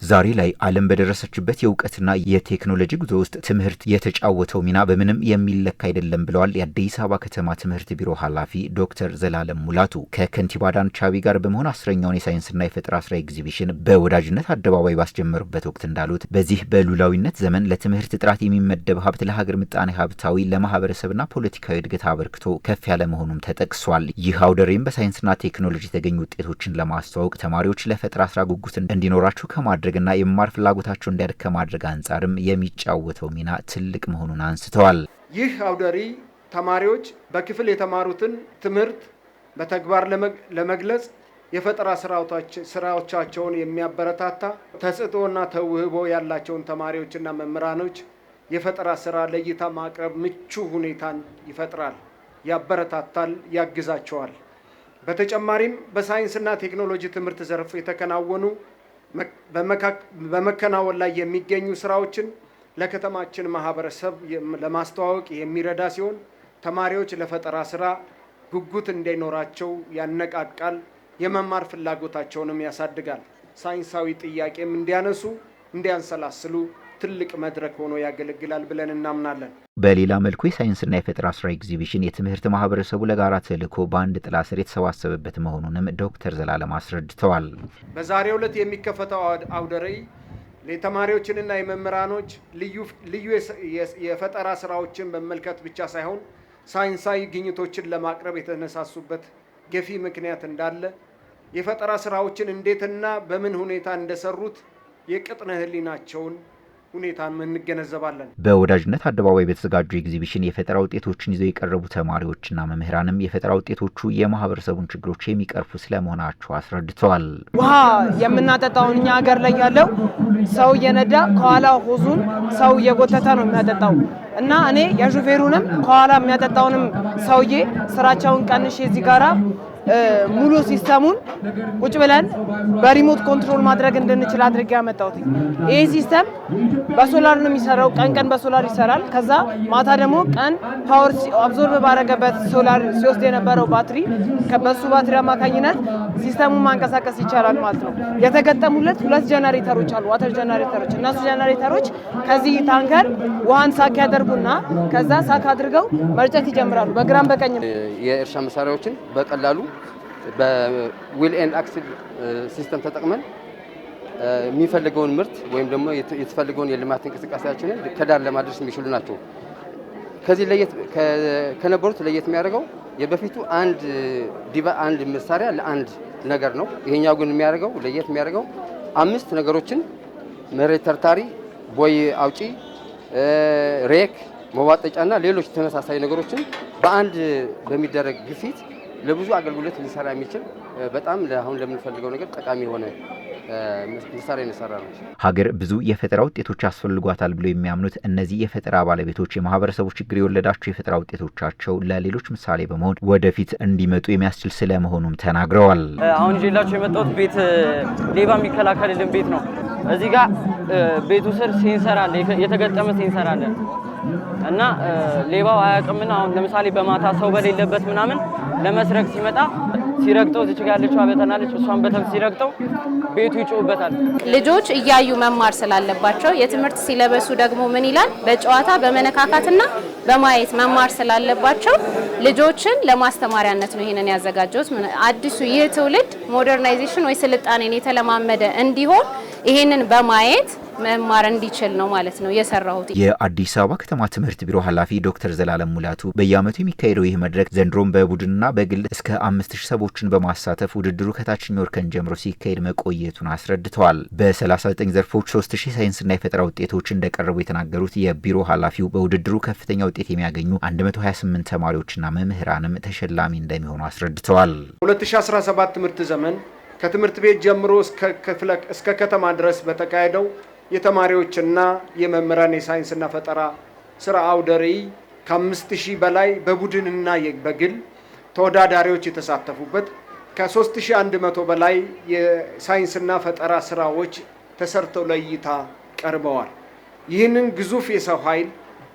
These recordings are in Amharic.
ዛሬ ላይ ዓለም በደረሰችበት የእውቀትና የቴክኖሎጂ ጉዞ ውስጥ ትምህርት የተጫወተው ሚና በምንም የሚለካ አይደለም ብለዋል የአዲስ አበባ ከተማ ትምህርት ቢሮ ኃላፊ ዶክተር ዘላለም ሙላቱ። ከከንቲባ አዳነች አቤቤ ጋር በመሆን 10ኛውን የሳይንስና የፈጠራ ስራ ኤግዚቢሽን በወዳጅነት አደባባይ ባስጀመሩበት ወቅት እንዳሉት በዚህ በሉላዊነት ዘመን ለትምህርት ጥራት የሚመደብ ሀብት ለሀገር ምጣኔ ሀብታዊ ለማህበረሰብና ፖለቲካዊ እድገት አበርክቶ ከፍ ያለ መሆኑም ተጠቅሷል። ይህ አውደ ርዕይም በሳይንስና ቴክኖሎጂ የተገኙ ውጤቶችን ለማስተዋወቅ ተማሪዎች ለፈጠራ ስራ ጉጉት እንዲኖራቸው ከማድረግ እና የመማር ፍላጎታቸው እንዲያድግ ከማድረግ አንጻርም የሚጫወተው ሚና ትልቅ መሆኑን አንስተዋል። ይህ አውደ ርዕይ ተማሪዎች በክፍል የተማሩትን ትምህርት በተግባር ለመግለጽ የፈጠራ ስራዎቻቸውን የሚያበረታታ ተሰጥኦና ተውህቦ ያላቸውን ተማሪዎችና መምህራኖች የፈጠራ ስራ ለእይታ ማቅረብ ምቹ ሁኔታን ይፈጥራል፣ ያበረታታል፣ ያግዛቸዋል። በተጨማሪም በሳይንስና ቴክኖሎጂ ትምህርት ዘርፍ የተከናወኑ በመከናወን ላይ የሚገኙ ስራዎችን ለከተማችን ማህበረሰብ ለማስተዋወቅ የሚረዳ ሲሆን ተማሪዎች ለፈጠራ ስራ ጉጉት እንዲኖራቸው ያነቃቃል፣ የመማር ፍላጎታቸውንም ያሳድጋል። ሳይንሳዊ ጥያቄም እንዲያነሱ እንዲያንሰላስሉ ትልቅ መድረክ ሆኖ ያገለግላል ብለን እናምናለን። በሌላ መልኩ የሳይንስና የፈጠራ ስራ ኤግዚቢሽን የትምህርት ማህበረሰቡ ለጋራ ተልዕኮ በአንድ ጥላ ስር የተሰባሰበበት መሆኑንም ዶክተር ዘላለም አስረድተዋል። በዛሬው ዕለት የሚከፈተው አውደ ርዕይ ለተማሪዎችንና የመምህራኖች ልዩ የፈጠራ ስራዎችን መመልከት ብቻ ሳይሆን ሳይንሳዊ ግኝቶችን ለማቅረብ የተነሳሱበት ገፊ ምክንያት እንዳለ የፈጠራ ስራዎችን እንዴትና በምን ሁኔታ እንደሰሩት የቅጥነ ህሊናቸውን ሁኔታን እንገነዘባለን። በወዳጅነት አደባባይ በተዘጋጁ ኤግዚቢሽን የፈጠራ ውጤቶችን ይዘው የቀረቡ ተማሪዎችና መምህራንም የፈጠራ ውጤቶቹ የማህበረሰቡን ችግሮች የሚቀርፉ ስለመሆናቸው አስረድተዋል። ውሃ የምናጠጣውን እኛ ሀገር ላይ ያለው ሰው እየነዳ ከኋላ ሆዙን ሰው እየጎተተ ነው የሚያጠጣው እና እኔ የሹፌሩንም ከኋላ የሚያጠጣውንም ሰውዬ ስራቸውን ቀንሼ እዚህ ጋራ ሙሉ ሲስተሙን ቁጭ ብለን በሪሞት ኮንትሮል ማድረግ እንድንችል አድርጌ ያመጣሁት። ይሄ ሲስተም በሶላር ነው የሚሰራው። ቀን በሶላር ይሰራል። ከዛ ማታ ደግሞ ቀን ፓወር አብዞርብ ባረገበት ሶላር ሲወስድ የነበረው ባትሪ በሱ ባትሪ አማካኝነት ሲስተሙን ማንቀሳቀስ ይቻላል ማለት ነው። የተገጠሙለት 2 ጀነሬተሮች አሉ፣ ዋተር ጀነሬተሮች። እነሱ ጀነሬተሮች ከዚህ ታንከር ውሃን ሳክ ያደርጉና ከዛ ሳክ አድርገው መርጨት ይጀምራሉ። በግራም በቀኝ የእርሻ መሳሪያዎችን በቀላሉ በዊል ኤንድ አክሲል ሲስተም ተጠቅመን የሚፈልገውን ምርት ወይም ደግሞ የተፈልገውን የልማት እንቅስቃሴያችንን ከዳር ለማድረስ የሚችሉ ናቸው። ከዚህ ከነበሩት ለየት የሚያደርገው የበፊቱ አንድ መሳሪያ ለአንድ ነገር ነው። ይሄኛው ግን ለየት የሚያደርገው 5 ነገሮችን መሬት ተርታሪ፣ ቦይ አውጪ፣ ሬክ፣ መዋጠጫና ሌሎች ተመሳሳይ ነገሮችን በአንድ በሚደረግ ግፊት ለብዙ አገልግሎት ሊሰራ የሚችል በጣም አሁን ለምንፈልገው ነገር ጠቃሚ የሆነ መሳሪያ እየሰራ ነው። ሀገር ብዙ የፈጠራ ውጤቶች ያስፈልጓታል ብሎ የሚያምኑት እነዚህ የፈጠራ ባለቤቶች የማህበረሰቡ ችግር የወለዳቸው የፈጠራ ውጤቶቻቸው ለሌሎች ምሳሌ በመሆን ወደፊት እንዲመጡ የሚያስችል ስለመሆኑም ተናግረዋል። አሁን ይዤላችሁ የመጣሁት ቤት ሌባ የሚከላከልልን ቤት ነው። እዚህ ጋር ቤቱ ስር ሴንሰር አለ፣ የተገጠመ ሴንሰር አለ እና ሌባው አያውቅምና አሁን ለምሳሌ በማታ ሰው በሌለበት ምናምን ለመስረቅ ሲመጣ ሲረግጠው እዚህ ጋር ያለችው አበተናለች እሷን በተን ሲረግጠው ቤቱ ይጮህበታል። ልጆች እያዩ መማር ስላለባቸው የትምህርት ሲለበሱ ደግሞ ምን ይላል? በጨዋታ በመነካካትና በማየት መማር ስላለባቸው ልጆችን ለማስተማሪያነት ነው ይሄንን ያዘጋጀሁት። አዲሱ ይህ ትውልድ ሞደርናይዜሽን ወይ ስልጣኔን የተለማመደ እንዲሆን ይሄንን በማየት መማር እንዲችል ነው ማለት ነው የሰራሁት። የአዲስ አበባ ከተማ ትምህርት ቢሮ ኃላፊ ዶክተር ዘላለም ሙላቱ በየዓመቱ የሚካሄደው ይህ መድረክ ዘንድሮም በቡድንና በግል እስከ 5000 ሰዎችን በማሳተፍ ውድድሩ ከታችኛው እርከን ጀምሮ ሲካሄድ መቆየቱን አስረድተዋል። በ39 ዘርፎች 3000 ሳይንስና የፈጠራ ውጤቶች እንደቀረቡ የተናገሩት የቢሮ ኃላፊው በውድድሩ ከፍተኛ ውጤት የሚያገኙ 128 ተማሪዎችና መምህራንም ተሸላሚ እንደሚሆኑ አስረድተዋል። 2017 ትምህርት ዘመን ከትምህርት ቤት ጀምሮ እስከ ከተማ ድረስ በተካሄደው የተማሪዎችና የመምህራን የሳይንስና ፈጠራ ስራ አውደ ርዕይ ከ5000 በላይ በቡድንና በግል ተወዳዳሪዎች የተሳተፉበት ከ3100 በላይ የሳይንስና ፈጠራ ስራዎች ተሰርተው ለእይታ ቀርበዋል። ይህንን ግዙፍ የሰው ኃይል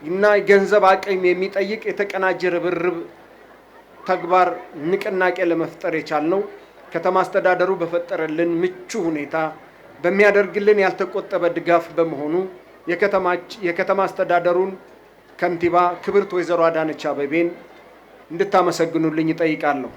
እና የገንዘብ አቅም የሚጠይቅ የተቀናጀ ርብርብ ተግባር ንቅናቄ ለመፍጠር የቻልነው ከተማ አስተዳደሩ በፈጠረልን ምቹ ሁኔታ በሚያደርግልን ያልተቆጠበ ድጋፍ በመሆኑ የከተማ አስተዳደሩን ከንቲባ ክብርት ወይዘሮ አዳነች አቤቤን እንድታመሰግኑልኝ እጠይቃለሁ።